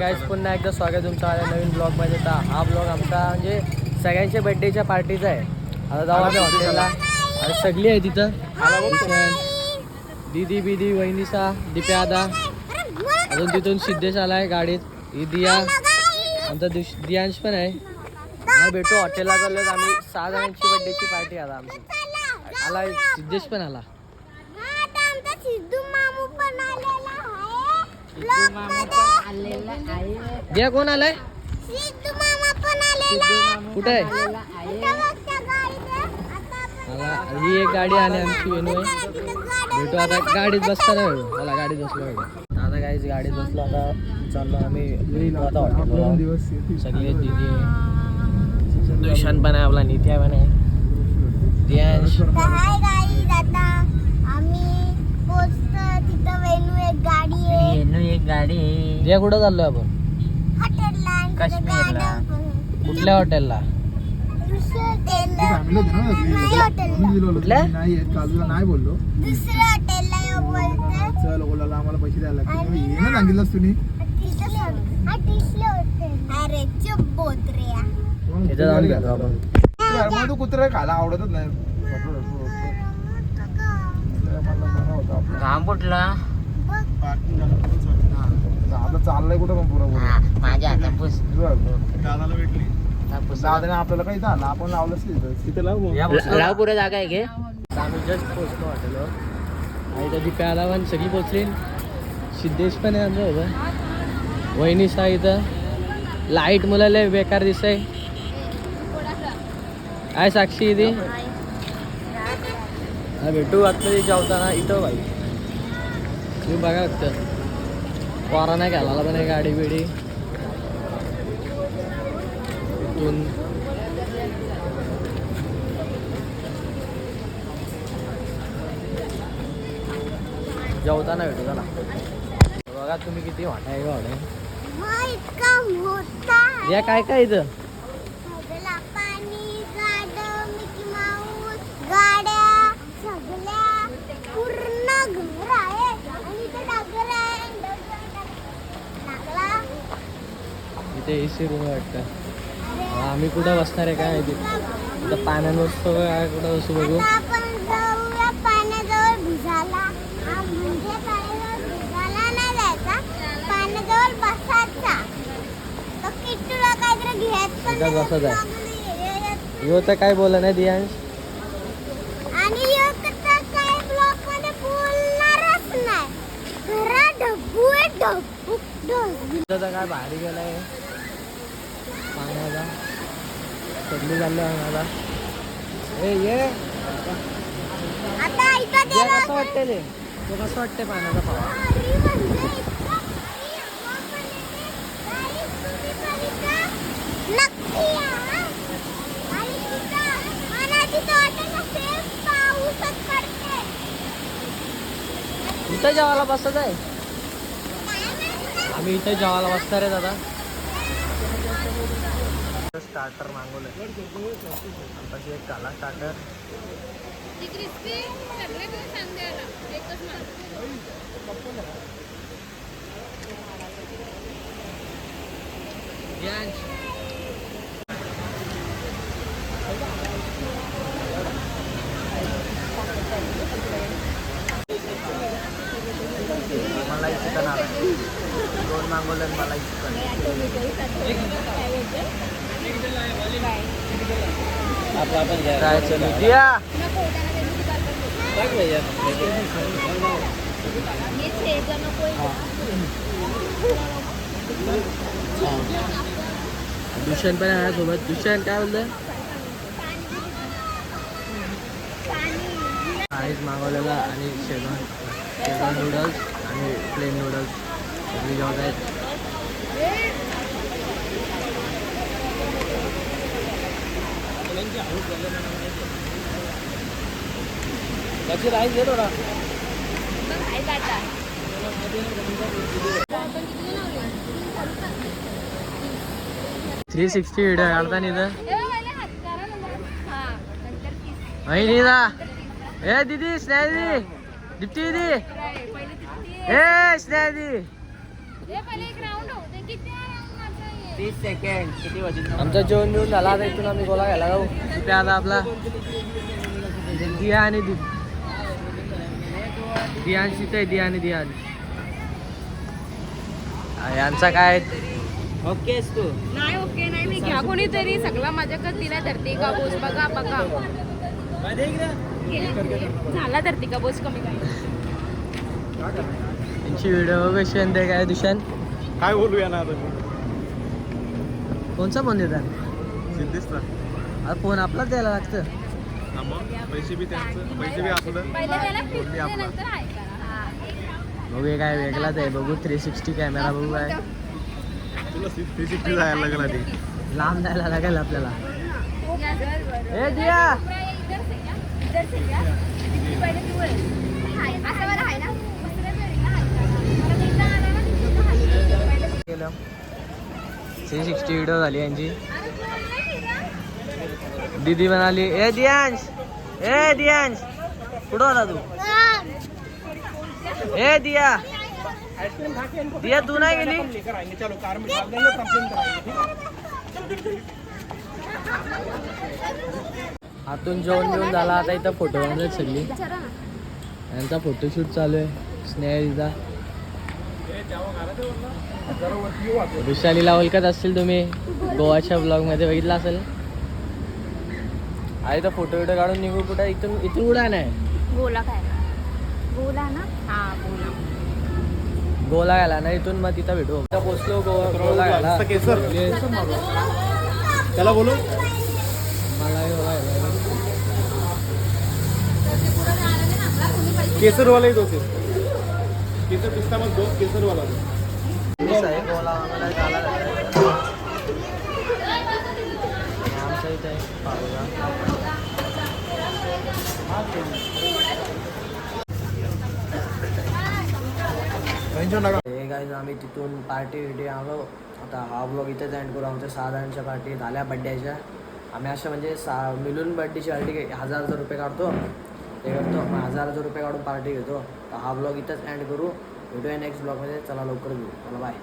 Guys पुन्हा एकदा स्वागत तुमचं माझ्या नवीन ब्लॉगमध्ये. तर हा ब्लॉग आमचा म्हणजे सगळ्यांच्या बड्डेच्या पार्टीचा आहे. आता जाऊ आम्ही हॉटेलला आणि सगळी आहे तिथं. दीदी बिदी वहिनीसा दिप्या आदा अजून तिथून सिद्धेश आलाय गाडीत. ही दिया आमचा दियांश पण आहे. हा भेटू हॉटेलला चाललोय आम्ही. 6 जणांची बड्डेची पार्टी आला आमची. आला सिद्धेश पण आला. दिया कोण आलाय? कुठे आहे? ही एक गाडी आली आमची वेणू आहे. भेटू आता गाडीत बसताना मला गाडीत बसलो. आता काहीच गाडीत बसलो. आता चाललो आम्ही आता हॉटेल. सगळे दिदी दुशान पण आहे आपला नित्या पण आहे. दियांश एक गाडी दिया कुठं चाललोय आपण? काश्मीरला. कुठल्या हॉटेलला? कुठल्या नाही बोललो दुसऱ्या हॉटेलला. चल ओलाला आम्हाला पैसे द्यायला लागतील. ये ना सांगितलंस तुम्ही. अरे चुप बोत्र्या. इथं जाऊन घेतो आपण. तू कुत्रा खायला आवडतच नाही. घाम फुटला. आता चाललंय कुठं पण पुरा माझ्या हातात दादाला भेटली. दादाने आपल्याला काही झालं आपण लावलंच तिथं लाव पुढे जागा आहे घे. आम्ही जस्ट पोहोचलो हॉटेलवर आणि त्या दिप्या आला पण सगळी पोचली. सिद्धेश पण आहे आमच्या इथं. वहिनीस आहे इथं. लाईट मुलाला बेकार दिसतंय. काय साक्षी इथे भेटू आता जेवताना इथं बाई. तुम्ही बघा फक्त पोरा नाही घालायला पण आहे गाडी बिडी. इथून जेवताना भेटू चला. बघा तुम्ही किती वाटा आहे गाड्या. या काय काय इथं इथे AC रूम वाटतं. आम्ही कुठं बसणार आहे काय इथं पाण्यात बसतो काय कुठं बसू बघू. बसत आहे यो तर काय बोला नाही दियांश. काय भारी गेलाय पाण्याचा. सगळी चाललोय माझा. ये कसं वाटतंय ते? तो कसं वाटतंय पाण्याचा पावा? इथं जेवायला बसत आहे. आम्ही इथे जेवायला बसणार आहे दादा. स्टार्टर मागवलं आताशी एक काला स्टार्टर. मलाई चिकन आला. 2 मागवलं मलाई चिकन. आपण जायचं दिया दुष्यंत पण आहे सोबत. दुष्यंत काय बोलतोय? राईस मागवलेला आणि शेजवान नूडल्स आणि प्लेन नूडल्स सगळी जेवत आहेत. त्याची राईस घे थोडा. 360 व्हिडिओ काढता इथं. ए दीदी स्नेहा दीदी दीप्ती दीदी ए स्नेहा दीदी पहिले एक राउंड होते किती 30 सेकंड किती वाजले आमचं जेवण बिवून झाला आता इथून आम्ही गोला घ्यायला जाऊ तिथे आता आपला दिया आणि दियांश तिथे आहे, दिया आणि दियांश यांचा काय ओकेस तू नाही ओके नाही मी घ्या कोणीतरी सगळा माझ्याकडे दिला धरती का बोस बघा बघा झाला धरती का बोस कमी काय त्यांची व्हिडिओ कशी आहे काय दुशान काय बोलूया ना कोणचा फोन देतात सिद्धेशला अरे फोन आपलाच द्यायला लागतं पैसे बी त्यांचं पैसे बी आपलं पहिले त्याला फिरते नंतर आहे करा बघूया काय वेगळाच आहे बघू 360 कॅमेरा बघू काय तुला 360 जायला लागेल आधी लांब जायला लागेल आपल्याला ए ए दिया केलं 360 व्हिडिओ झाली यांची दीदी म्हणाली ए दियांश कुठं होता तू ए दिया तू नाही गेली आतून जेवण घेऊन झाला आता इथं फोटो बनवत सगळी यांचा फोटोशूट चालू आहे स्नेहलचा विशालीला ओळखत असतील तुम्ही गोवाच्या ब्लॉग मध्ये बघितला असेल आहे तर फोटो बिटो काढून निघू कुठं इथून उडा नाही बोला काय बोला ना हा बोला गोला घाला ना इथून मग तिथं भेटू पोचलो गोला घाला त्याला बोलू केसरवाला दो केसर पिस्ता मग दो केसरवाला गोला आम्हाला घाला आमचा इथे हे गाईज आम्ही तिथून पार्टी आलो आता हा ब्लॉग इथेच एंड करू आमच्या 6 जणांच्या पार्टी झाल्या बड्डेच्या आम्ही अशा म्हणजे मिळून बड्डेची पार्टी 1000 रुपये काढतो ते करतो मग 1000 रुपये काढून पार्टी घेतो तर हा ब्लॉग इथंच एंड करू भेटूया नेक्स्ट ब्लॉगमध्ये चला लवकर घेऊ चला बाय